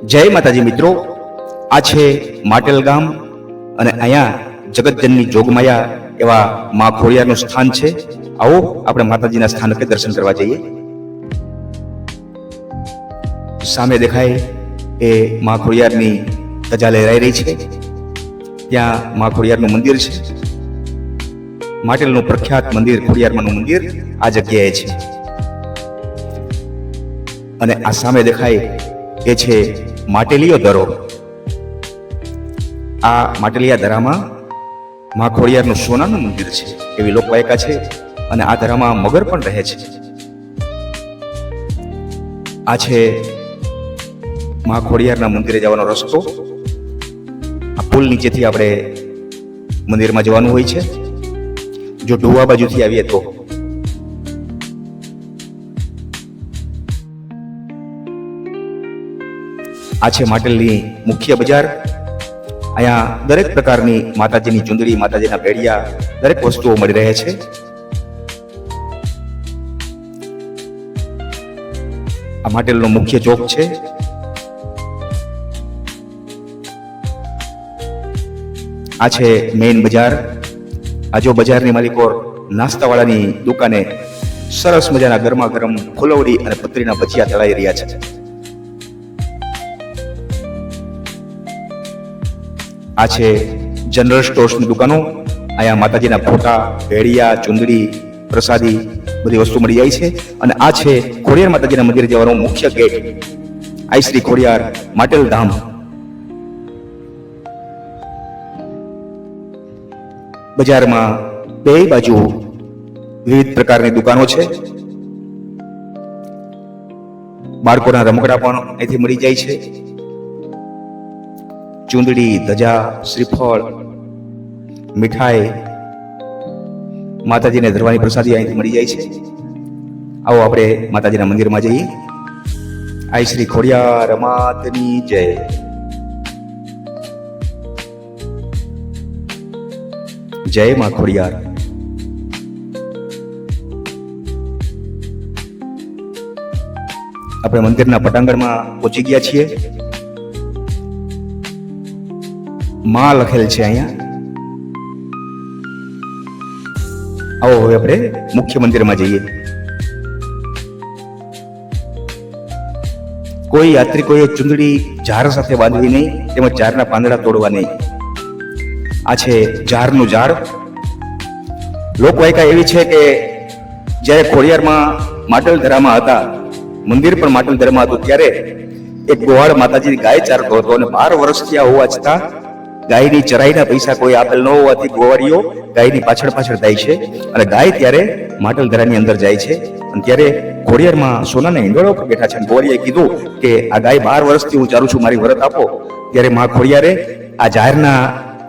જય માતાજી મિત્રો, આ છે માટેલ ગામ અને અહીંયા જગતજનની જોગમાયા એવા મા ખોડિયારનું સ્થાન છે. આવો આપણે માતાજીના સ્થાનકે દર્શન કરવા જઈએ. સામે દેખાય એ મા ખોડિયારની ધજા લહેરાઈ રહી છે. ત્યાં મા ખોડિયારનું મંદિર છે. માટેલનું પ્રખ્યાત મંદિર ખોડિયારમાંનું મંદિર આ જગ્યાએ છે. અને આ સામે દેખાય એ છે માટેલીયો દરો. આ માટેલિયા દરામાં મા ખોડિયારનું સોનાનું મંદિર છે એવી લોકવાયકા છે. અને આ દરામાં મગર પણ રહે છે. આ છે મા ખોડિયારના મંદિરે જવાનો રસ્તો. આ પુલ નીચેથી આપણે મંદિરમાં જવાનું હોય છે. જો ડોવા બાજુથી આવીએ તો આ છે માટેલની મુખ્ય બજાર. અહીંયા દરેક પ્રકારની માતાજીની ચુંદડી, માતાજીના પેડિયા, દરેક વસ્તુઓ મળી રહે છે. આ માટેલનો મુખ્ય ચોક છે. આ છે મેઇન બજાર. આ જો બજારની માલિકો નાસ્તાવાળાની દુકાને સરસ મજાના ગરમા ગરમ ફુલવડી અને પતરીના ભજીયા તળાઈ રહ્યા છે. આ છે જનરલ સ્ટોર્સની દુકાનો. અહીંયા માતાજીના ફોટા, ભેડિયા, ચુંદડી, પ્રસાદી બધી વસ્તુ મળી જાય છે. અને આ છે ખોડિયાર માતાજીના મંદિરે જવાનો મુખ્ય ગેટ. આઈ શ્રી ખોડિયાર માટેલ ધામ. બજારમાં બે બાજુ વિવિધ પ્રકારની દુકાનો છે. બાળકોના રમકડા પણ અહીંથી મળી જાય છે. ચુંદડી, ધજા, શ્રીફળ, મીઠાઈ, માતાજીને ધરવાની પ્રસાદી અહીંથી મળી જાય છે. આવો આપણે માતાજીના મંદિરમાં જઈએ. આઈ શ્રી ખોડિયાર માતની જય. જય મા ખોડિયાર. આપણે મંદિરના પટાંગણમાં પહોંચી ગયા છીએ. માં લખેલ છે અહીંયા. આવો હવે આપણે મુખ્ય મંદિરમાં જઈએ. કોઈ યાત્રિકોએ ચુંદડી ઝાડ સાથે બાંધવી નહીં, તેમજ ઝાડના પાંદડા તોડવા નહીં. આ છે ઝાડનું ઝાડ. લોકવાયકા એવી છે કે જ્યારે ખોડિયારમાં માટેલ ધરામાં હતા, મંદિર પણ માટેલ ધરામાં હતું, ત્યારે એક ગોવાળ માતાજીની ગાય ચારતો હતો અને 12 વર્ષ થયા હોવા છતાં ગાયની ચરાઈના પૈસા કોઈ આપેલ ન હોવાથી ગોવાળીઓ ગાયની પાછળ જાય છે. અને ગાય ત્યારે માટેલ ધરાની અંદર જાય છે. અને ત્યારે ખોડિયારમાં સોનાના હિંડોળા ઉપર બેઠા છે. ગોવાળીએ કીધું કે આ ગાય 12 વર્ષથી હું ચારું છું, મારી વરત આપો. ત્યારે મા ખોડિયારે આ ઝાડના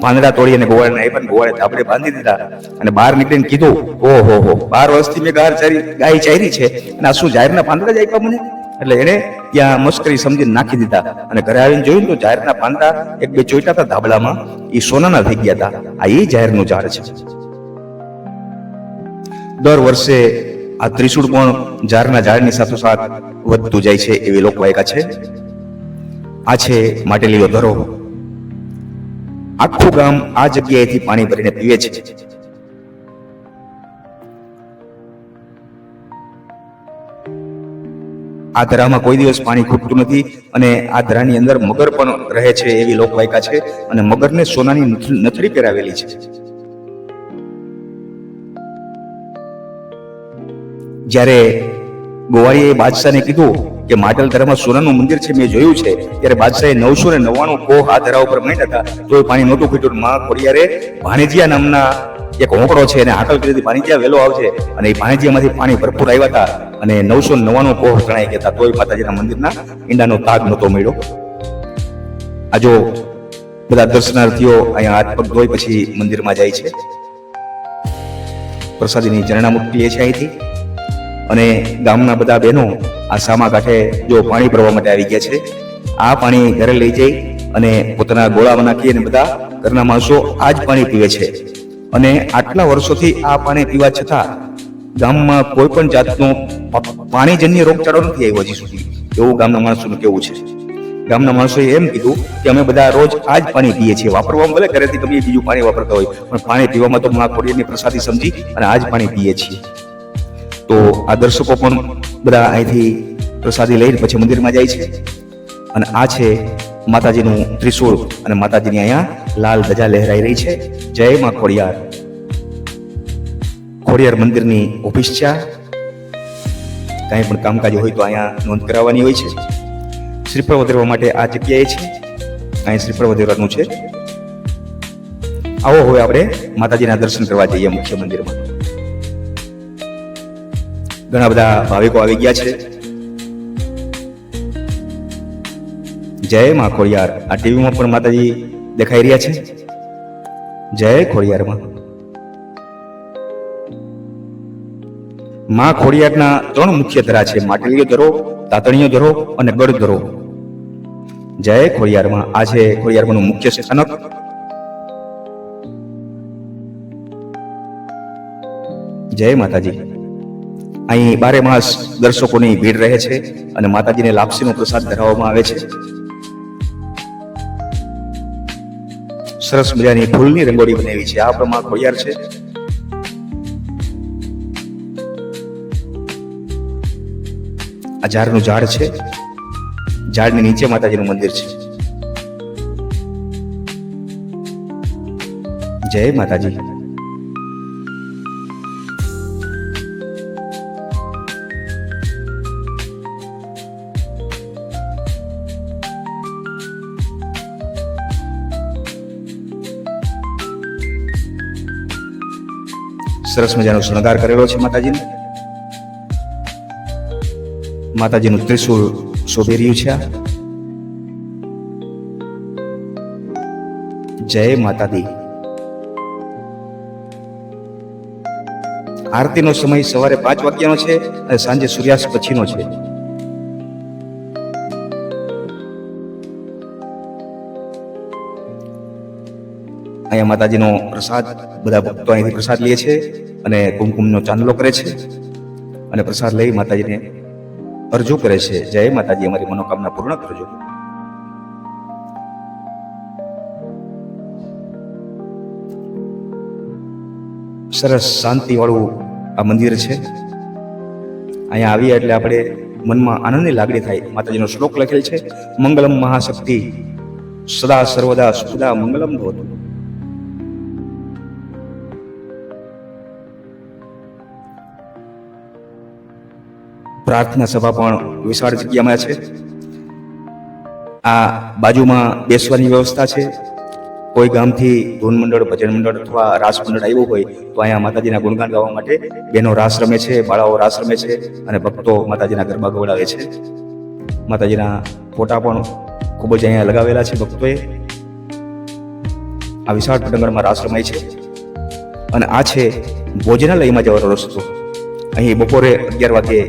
પાંદડા તોડી અને ગોવાળને આપ્યા. ગોવાળે ધાબળે બાંધી દીધા અને બહાર નીકળીને કીધું, ઓહો 12 વર્ષથી મેં ગાય ચારી છે અને આ શું ઝાડના પાંદડા જ આપ્યા મને? એટલે એને ત્યાં મસ્કરી સમજીને નાખી દીધા. અને ઘરે આવીને જોયું તો ઝાડના પાંદડા એક બે ચોઈટા હતા ધાબળામાં, એ સોનાના થઈ ગયા હતા. આ એ ઝાડનું ઝાડ છે. દર વર્ષે આ ત્રિશૂળ પણ ઝાડની સાથોસાથ વધતું જાય છે એવી લોકવાયકા છે. આ છે માટેલીયો ધરો. આખું ગામ આ જગ્યાએથી પાણી ભરીને પીવે છે. આ ધરામાં કોઈ દિવસ પાણી ખૂટતું નથી. અને આ ધરાની અંદર મગર પણ રહે છે એવી લોકવાયકા છે. અને મગરને સોનાની નથડી પહેરાવેલી છે. જ્યારે ગોવાળીએ બાદશાહને કીધું કે માટેલ ધરામાં સોનાનું મંદિર છે, મેં જોયું છે, ત્યારે બાદશાહે 999 કોહ આ ધરા ઉપર માંડ્યા હતા, તોય પાણી નહોતું ખૂટ્યું. માં ખોડિયારે ભાણેજીયા નામના એક હોંકડો છે એને હાકલ કરી દીધી, ભાણેજીયા વહેલો આવશે. અને એ ભાણેજીયામાંથી પાણી ભરપૂર આવ્યા હતા અને 999 કોહ ગણાઈ ગયા હતા, તોય માતાજીના મંદિરના ઈંડાનો તાગ નહોતો મળ્યો. આ જો બધા દર્શનાર્થીઓ અહીંયા હાથ પગ ધોઈ પછી મંદિરમાં જાય છે. પ્રસાદીની ચરણામૂર્તિ લે છે અહીંથી. અને ગામના બધા બહેનો આ સામા કાંઠે જો પાણી ભરવા માટે આવી ગયા છે. આ પાણી ઘરે લઈ જઈ અને પોતાના ગોળામાં નાખી અને બધા ઘરના માણસો આ જ પાણી પીવે છે. અને આટલા વર્ષોથી આ પાણી પીવા છતાં ગામમાં કોઈ પણ જાતનો પાણીજન્ય રોગચાળો નથી આવ્યો હજી સુધી, એવું ગામના માણસોનું કેવું છે. ગામના માણસોએ એમ કીધું કે અમે બધા રોજ આ જ પાણી પીએ છીએ. વાપરવામાં ભલે ઘરેથી તમે બીજું પાણી વાપરતા હોય, પણ પાણી પીવામાં તો મા ખોડિયારની પ્રસાદી સમજી અને આ જ પાણી પીએ છીએ. તો આ દર્શકો પણ બધા અહીંથી પ્રસાદી લઈને પછી મંદિરમાં જાય છે. અને આ છે માતાજીનું ત્રિશૂળ અને માતાજીની અહીંયા લાલ ધજા લહેરાઈ રહી છે. જય મા ખોડિયાર. ખોડિયાર મંદિરની ઓફિસ છે. કાંઈ પણ કામકાજ હોય તો અહીંયા નોંધ કરાવવાની હોય છે. શ્રીફળ વધારવા માટે આ જગ્યાએ છે. અહીં શ્રીફળ વધારવાનું છે. આવો હવે આપણે માતાજીના દર્શન કરવા જઈએ મુખ્ય મંદિરમાં. ઘણા બધા ભાવિકો આવી ગયા છે. જય મા ખોડિયાર. આ ટીવીમાં પણ માતાજી દેખાઈ રહ્યા છે. જય ખોડિયારમાં. મા ખોડિયારના 3 મુખ્ય ધરા છે: માટલીયો ધરો, તાતણીયો ધરો અને ગઢ ધરો. જય ખોડિયારમાં. આ છે ખોડિયારમાંનું મુખ્ય સ્થાનક. જય માતાજી. અહીં 12 માસ દર્શકોની ભીડ રહે છે અને માતાજીને લાપસીનો પ્રસાદ ધરાવવામાં આવે છે. સરસ મજાની ફૂલની રંગોળી બનાવી છે. આ પણ મા ખોડિયાર છે. આ ઝાડનું ઝાડ છે. ઝાડની નીચે માતાજીનું મંદિર છે. જય માતાજી. સરસ મજાનો શણગાર કરેલો છે માતાજીને. માતાજીનું ત્રિશૂળ શોભી રહ્યું છે. જય માતાજી. આરતીનો સમય સવારે 5 વાગ્યાનો છે અને સાંજે સૂર્યાસ્ત પછીનો છે. અહીંયા માતાજીનો પ્રસાદ બધા ભક્તો અહીંથી પ્રસાદ લે છે અને કુમકુમનો ચાંદલો કરે છે અને પ્રસાદ લઈ માતાજીને અરજુ કરે છે. જય માતાજી, અમારી મનોકામના પૂર્ણ કરજો. સરસ શાંતિ વાળું આ મંદિર છે. અહીંયા આવીએ એટલે આપણે મનમાં આનંદની લાગણી થાય. માતાજીનો શ્લોક લખેલ છે: મંગલમ મહાશક્તિ સદા સર્વદા સુખદા મંગલમ ભવતુ. પ્રાર્થના સભા પણ વિશાળ જગ્યામાં છે. આ બાજુમાં બેસવાની વ્યવસ્થા છે. કોઈ ગામથી ધૂન મંડળ, ભજન મંડળ અથવા રાસ મંડળ આવ્યું હોય તો અહીંયા માતાજીના ગુણગાન ગાવા માટે બહેનો રાસ રમે છે, બાળાઓ રાસ રમે છે અને ભક્તો માતાજીના ગરબા ગવડાવે છે. માતાજીના ફોટા પણ ખૂબ જ અહીંયા લગાવેલા છે ભક્તોએ. આ વિશાળ પટંગણમાં રાસ રમાય છે. અને આ છે ભોજનાલયમાં જવાનો રસ્તો. અહીં બપોરે 11 વાગે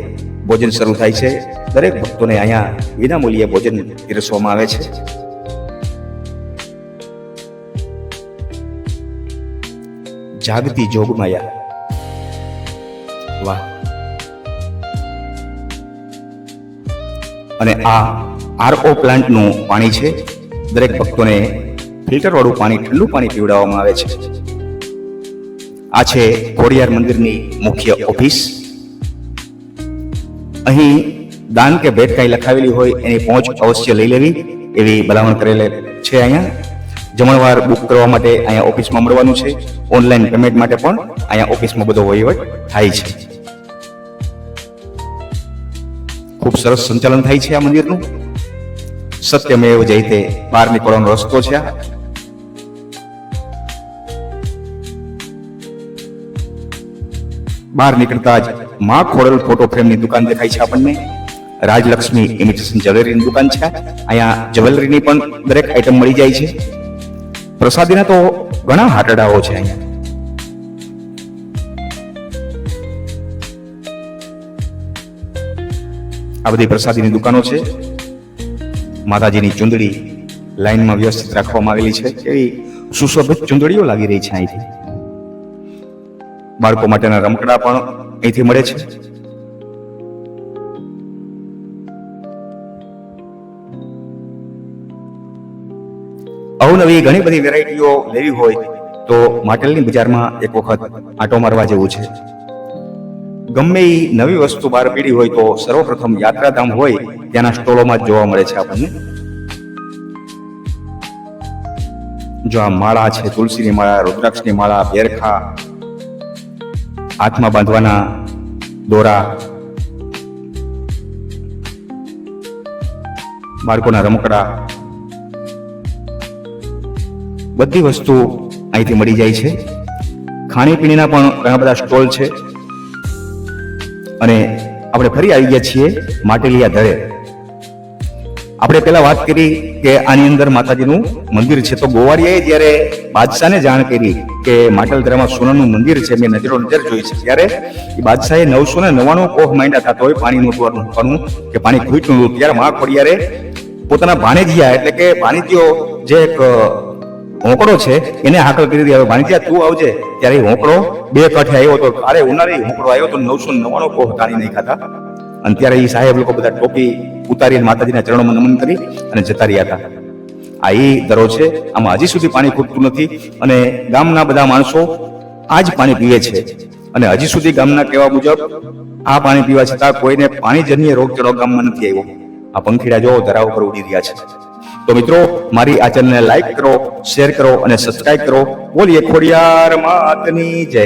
ભોજન શરૂ થાય છે. દરેક ભક્તોને અહીંયા વિનામૂલ્યે ભોજન પીરસવામાં આવે છે. જાગતી જોગમાયા. વાહ. અને આ આરઓ પ્લાન્ટનું પાણી છે. દરેક ભક્તોને ફિલ્ટર વાળું પાણી, ઠંડુ પાણી પીવડાવવામાં આવે છે. આ છે ખોડિયાર મંદિરની મુખ્ય ઓફિસ. અહીં દાન કે ભેટ કાંઈ લખાવેલી હોય એની પહોંચ અવશ્ય લઈ લેવી એવી ભલામણ કરેલ છે. અહીંયા જમણવાર બુક કરવા માટે અહીંયા ઓફિસમાં મળવાનું છે. ઓનલાઈન પેમેન્ટ માટે પણ અહીંયા ઓફિસમાં બધો વહીવટ થાય છે. ખૂબ સરસ સંચાલન થાય છે આ મંદિરનું. સત્યમેવ જયતે, બહાર નીકળવાનો રસ્તો છે. બહાર નીકળતા જ મા ખોડલ ફોટો ફ્રેમની દુકાન દેખાય છે આપણને. રાજલક્ષ્મી ઇમિટેશન જ્વેલરીની દુકાન છે. અહીંયા જ્વેલરીની પણ દરેક આઈટમ મળી જાય છે. પ્રસાદીના તો ઘણા હાટડાઓ છે અહીંયા. આ બધી પ્રસાદીની દુકાનો છે. માતાજીની ચુંદડી લાઈનમાં વ્યવસ્થિત રાખવામાં આવેલી છે. એવી સુશોભિત ચુંદડીઓ લાગી રહી છે અહીંથી. બાળકો માટેના રમકડા પણ અહીંથી મળે છે. અવનવી ઘણી બધી વેરાયટીઓ લેવી હોય તો માટેલની બજારમાં એક વખત આંટો મારવા જેવું છે. ગમે એ નવી વસ્તુ બહાર પડી હોય તો સર્વપ્રથમ યાત્રાધામ હોય ત્યાંના સ્ટોલોમાં જ જોવા મળે છે આપણને. જો આ માળા છે, તુલસીની માળા, રુદ્રાક્ષની માળા, બેરખા, હાથમાં બાંધવાના દોરા, બાળકોના રમકડા, બધી વસ્તુ અહીંથી મળી જાય છે. ખાણીપીણીના પણ ઘણા બધા સ્ટોલ છે. અને આપણે ફરી આવી ગયા છીએ માટેલિયા ધરે. આપણે પેલા વાત કરી કે આની અંદર માતાજીનું મંદિર છે, તો ગોવાળિયાએ જ્યારે બાદશાહને જાણ કરી કે માટેલ ધરામાં સોનાનું મંદિર છે, મેં નજર જોઈ છે, ત્યારે એ બાદશાહે 999 કોહ માંડ્યા હતા તોય પાણી નહોતું કે પાણી ખૂટ્યું નહોતું. ત્યારે મા ખોડિયારે પોતાના ભાણેજિયા એટલે કે ભાણેજીઓ જે એક હોંકડો છે એને હાકલ કરી દીધી, હવે ભાણેજિયા તું આવજે. ત્યારે એ હોંકડો 2 કાંઠે આવ્યો હતો, અરે ઉનાળી હોંકડો આવ્યો તો 999 કોહ તાણી નહીં ખાતા. અને ત્યારે એ સાહેબ લોકો બધા ટોપી ઉતારીને માતાજીના ચરણોમાં નમન કરી અને જતા રહ્યા હતા. આ એ દરો છે, આમાં હજી સુધી પાણી ખૂટતું નથી અને ગામના બધા માણસો આ જ પાણી પીવે છે. અને હજી સુધી ગામના કહેવા મુજબ આ પાણી પીવા છતાં કોઈને પાણીજન્ય રોગચાળો ગામમાં નથી આવ્યો. આ પંખીડા જો ધરા ઉપર ઉડી રહ્યા છે. તો મિત્રો, મારી આ ચેનલને લાઈક કરો, શેર કરો અને સબસ્ક્રાઇબ કરો. બોલીએ ખોડિયાર માતની જય.